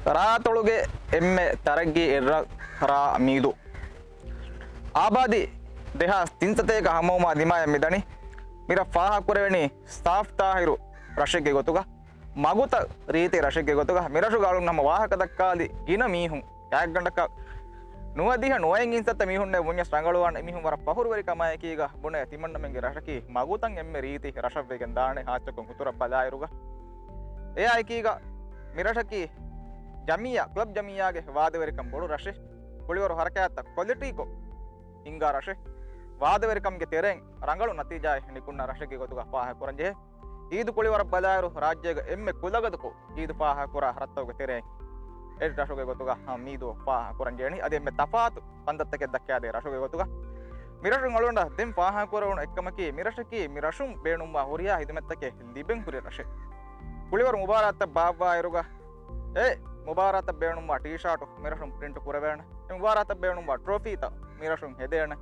ರಾತೊಳಗೆ ಎಮ್ಮೆ ತರಗಿ ಎರ್ರ ರಾ ಮೀದು ಆಬಾದಿ ದೇಹ ತಿಂತತೇಗ ಹಮೋಮ ದಿಮಾಯ ಮಿದಣಿ ಮಿರ ಫಾಹ ಕುರೆವಣಿ ಸಾಫ್ ತಾಹಿರು ರಶೆಗೆ ಗೊತ್ತುಗ ಮಗುತ ರೀತಿ ರಶೆಗೆ ಗೊತ್ತುಗ ಮಿರಶುಗಾಳು ನಮ್ಮ ವಾಹಕದಕ್ಕಾದಿ ಗಿನ ಮೀಹುಂ ಯಾಕ್ ಗಂಡಕ ನುವದಿಹ ನುವಯಂಗಿನ್ಸತ್ತ ಮೀಹುಂಡೆ ಮುನ್ಯ ಸ್ಟ್ರಂಗಳುವಾಣ ಮೀಹುಂ ವರ ಪಹುರುವರಿ ಕಮಾಯಕೀಗ ಬುಣೆ ತಿಮ್ಮಣ್ಣ ಮೆಂಗೆ ರಶಕಿ ಮಗುತಂ ಎಮ್ಮೆ ರೀತಿ ರಶವ್ವೆಗೆನ್ ದಾಣೆ ಹಾಚಕಂ ಹುತುರ ಬಲಾಯಿರುಗ ಏ ಆಯ್ಕೀಗ ಮಿರಶಕಿ ಜಮಿಯಾ ಕ್ಲಬ್ ಜಮಿಯಾಗೆ ವಾದವೆರಿಕಂ ಬೊಡು ರಶೆ ಕುಳಿವರು ಹೊರಕೆಯತ್ತ ಕ್ವಾಲಿಟಿಕೊ ಹಿಂಗ ರಶೆ ವಾದವೆರಿಕಂಗೆ ತೆರೆಂಗ್ ರಂಗಳು ನತೀಜಾಯ್ ನಿಕುಣ್ಣ ರಶೆಗೆ ಗೊತ್ತುಗ ಪಾಹ ಕುರಂಜೆ ಈದು ಕುಳಿವರ ಬಲಾಯರು ರಾಜ್ಯಗ ಎಮ್ಮೆ ಕುಲಗದಕು ಈದು ಪಾಹ ಕುರ ರತ್ತವಗೆ ತೆರೆಂಗ್ ಎಡ್ ರಶುಗೆ ಗೊತ್ತುಗ ಮೀದು ಪಾಹ ಕುರಂಜೇಣಿ ಅದೆಮ್ಮೆ ತಫಾತು ಪಂದತ್ತಕ್ಕೆ ಧಕ್ಕೆ ಅದೇ ರಶುಗೆ ಗೊತ್ತುಗ ಮಿರಶುಂಗಳೊಂಡ ದೆಂ ಪಾಹ ಕುರವಣ ಎಕ್ಕಮಕಿ ಮಿರಶಕಿ ಮಿರಶುಂ ಬೇಣುಂಬ ಹುರಿಯಾ ಹಿದುಮೆತ್ತಕ್ಕೆ ಲಿಬೆಂ ಹುರಿ ರಶೆ ಕುಳಿವರು ಮುಬಾರತ್ತ ಬಾಬಾ ಇರುಗ ಏ ಮುಬಾರತ ಬೇಣುಂಬ ಟೀ ಶಾರ್ಟು ಮಿರಶುಂ ಪ್ರಿಂಟ್ ಕುರವೇಣ ಮುಬಾರತ ಬೇಣುಂಬ ಟ್ರೋಫೀತ ಮಿರಶುಂ ಹೆದೇಣ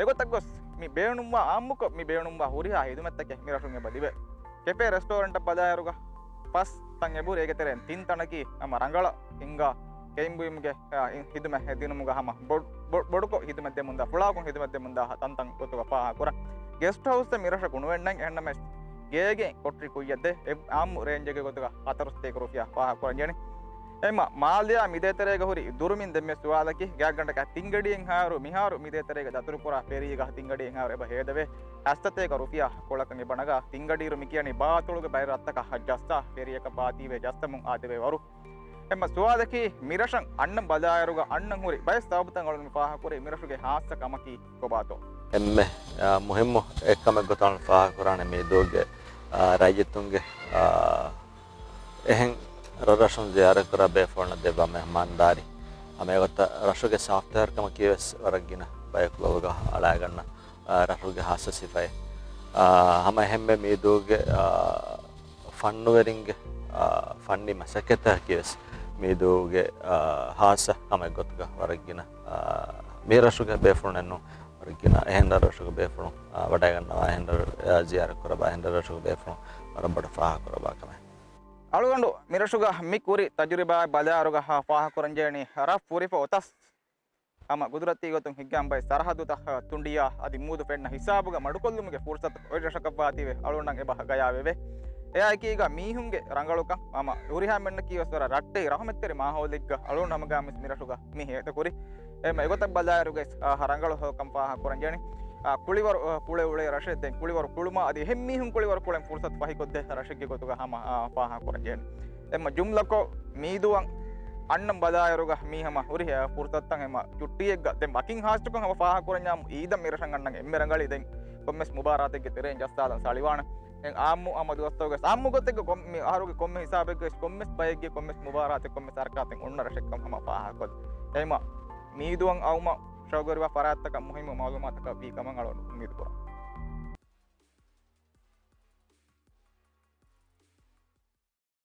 ಎಗೊತ್ತಗೊಸ್ ಮಿ ಬೇಣುಂಬ ಆಮ್ಮುಕ ಮಿ ಬೇಣುಂಬ ಹುರಿಯಾ ಹಿದುಮೆತ್ತಕ್ಕೆ ಮಿರಶುಂಗೆ ಬದಿವೆ ಕೆಫೆ ರೆಸ್ಟೋರೆಂಟ್ ಬದಾಯರುಗ ಪಸ್ ತಂಗೆ ಬೂರ್ ಹೇಗೆ ತೆರೆ ತಿಂತಣಕಿ ನಮ್ಮ ರಂಗಳ ಹಿಂಗ ಕೆಂಬುಯಿಮ್ಗೆ ಹಿದುಮೆ ದಿನಮುಗ ಹಮ ಬೊಡುಕೊ ಹಿದುಮೆದ್ದೆ ಮುಂದ ಫುಳಾಕು ಹಿದುಮೆದ್ದೆ ಮುಂದ ತಂತಂಗ್ ಗೊತ್ತುಗ ಪಾಹ ಕುರ ಗೆಸ್ಟ್ ಹೌಸ್ ಮಿರಶ ಕುಣುವೆಣ್ಣಂಗ್ ಹೆಣ್ಣಮೆ ಗೇಗೆ ಕೊಟ್ರಿ ಕುಯ್ಯದ್ದೆ ಆಮ್ ರೇಂಜ್ಗೆ ಗೊತ್ತುಗ ಹತರುಸ್ತೇಕ ರೂಪಿಯ ಪಾಹ ಕುರಂಜೇಣಿ ಎಮ್ಮ ಮಾಲ್ಯ ಮಿದೇ ತೆರೆಗ ಹುರಿ ದುರುಮಿನ್ ದೆಮ್ಮೆ ಸುವಾಲಕಿ ಗ್ಯಾಗ್ ಗಂಟಕ ತಿಂಗಡಿಯಂಗ್ ಹಾರು ಮಿಹಾರು ಮಿದೇ ತೆರೆಗ ದತುರುಪುರ ಪೆರಿಗ ತಿಂಗಡಿಯಂಗ್ ಹಾರು ಎಬ ಹೇದವೆ ಹಸ್ತತೇಕ ರೂಪಿಯ ಕೊಳಕಂಗೆ ಬಣಗ ತಿಂಗಡೀರು ಮಿಕಿಯಣಿ ಬಾತುಳುಗ ಬೈರ ಅತ್ತಕ ಜಸ್ತ ಪೆರಿಯಕ ಬಾತಿವೆ ಜಸ್ತಮುಂ ಆದಿವೆ ವರು ಎಮ್ಮ ಸುವಾಲಕಿ ಮಿರಶಂ ಅಣ್ಣಂ ಬದಾಯರುಗ ಅಣ್ಣಂ ಹುರಿ ಬಯಸ್ ತಾಬುತಂಗಳನ್ನು ಪಾಹ ಕುರಿ ಮಿರಶುಗೆ ಹಾಸ ಕಮಕಿ ಕೊಬಾತೋ ಎಮ್ಮೆ ಮುಹಿಮ್ಮು ಎಕ್ಕಮ ಗೊತ್ತಾಣ ಪಾಹ ಕುರಾಣೆ ಮೇ ದೋಗೆ ರಾಜ್ಯತುಂಗೆ එහෙන් රරශන් ජයාර කර බේෆෝන දෙබ මෙහමාන්දාරි අමේගත රශුගේ සාෆ්ට්වෙයාර් කම කියවස් වරගින බයක් ලෝග අලාගන්න රශුගේ හාස සිෆයි හම හැම්බේ මීදුගේ ෆන්නුවරින්ගේ ෆන්නි මසකත කියවස් මීදුගේ හාස කම ගොත්ග වරගින මේ රශුගේ බේෆෝන නෝ වරගින එහෙන් රශුගේ බේෆෝන වඩා ගන්නවා එහෙන් ජයාර කර බා එහෙන් රශුගේ බේෆෝන රබඩ ෆාහ කර බා කම ಅಳುಗಂಡು ಮಿರಶುಗ ಮಿಕ್ಕೂರಿ ತಜುರಿಬಾ ಬದಾರುಗ ಪಾಹ ಕುರಂಜೇಣಿ ರಫ್ ಪೂರಿಫ ಒತಸ್ ಅಮ ಗುಜರಾತಿ ಗೊತ್ತು ಹಿಗ್ಗಂಬೈ ಸರಹದು ತ ತುಂಡಿಯ ಅದಿ ಮೂದು ಪೆಣ್ಣ ಹಿಸಾಬುಗ ಮಡುಕೊಲ್ಲುಮಗೆ ಫುರ್ಸತ್ ಒಯ್ರಶಕಬ್ಬಾತಿವೆ ಅಳುಂಡಂಗೆ ಬಹ ಗಯಾವೆವೆ ಎ ಆಯ್ಕೆ ಈಗ ಮೀಹುಂಗೆ ರಂಗಳುಕ ಅಮ ಉರಿಹಾ ಮೆಣ್ಣ ಕೀವಸ್ವರ ರಟ್ಟೆ ರಹಮೆತ್ತರಿ ಮಾಹೋಲಿಗ್ಗ ಅಳುಂಡ ನಮಗ ಮಿಸ್ ಮಿರಶುಗ ಮಿ ಹೇತ ಕುರಿ ಎ ಮೈಗೊತ್ತ ಬದಾರುಗೆ ರಂಗಳು ಕಂಪಾಹ ಕುರಂಜೇಣಿ ಕುಳಿವರು ಪುಳೆ ಉಳೆ ರಶೆ ಕುಳಿವರು ಕುಳುಮ ಅದು ಹೆಮ್ಮೀಹುಂ ಕುಳಿವರು ಕುಳೆ ಫುರ್ಸತ್ ಪಹಿಕೊದ್ದೆ ರಶೆಗೆ ಗೊತ್ತುಗ ಹಮ ಪಾಹ ಕುರಂಜೇಣಿ ಎಮ್ಮ ಜುಮ್ಲಕೋ ಮೀದುವಂ ಅಣ್ಣಂ ಬದಾಯರುಗ ಮೀಹಮ ಹುರಿ ಫುರ್ಸತ್ತಂ ಎಮ್ಮ ಚುಟ್ಟಿಯೆಗ್ಗ ದೆಂ ಬಕಿಂಗ್ ಹಾಸ್ಟುಕಂ ಹಮ ಪಾಹ ಕುರಂಜಾಮ್ ಈದ ಮಿರಶಂ ಅಣ್ಣಂಗೆ ಎಮ್ಮೆ ರಂಗಳಿ ದೆಂ ಕೊಮ್ಮೆಸ್ ಮುಬಾರಾತೆಗೆ ತೆರೆನ್ ಜಸ್ತಾದನ್ ಸಳಿವಾಣ ಎಂ ಆಮ್ಮು ಅಮ್ಮ ದೋಸ್ತೋಗೆ ಆಮ್ಮು ಗೊತ್ತೆಗೆ ಕೊಮ್ಮೆ ಆರುಗೆ ಕೊಮ್ಮೆ ಹಿಸಾಬೆಗೆ ಕೊಮ್ಮೆಸ್ ಬಯಗೆ ಕೊಮ್ಮೆಸ್ ಮುಬಾರಾತೆ ಕೊಮ್ಮೆಸ್ ಅರ್ಕಾತೆ ಉಣ್ಣ ರಶೆಕ್ಕಂ ಹಮ ಪಾಹ ಕೊದ್ ಎಮ್ಮ ಮೀದುವಂ ಅವಮ ಶೌಗರಿವ ಫರಾತ್ತಕ ಮುಹಿಮ ಮಾಲೂಮಾತಕ ಬಿ ಕಮಂಗಳು ಉಮ್ಮೀದ್ ಪುರ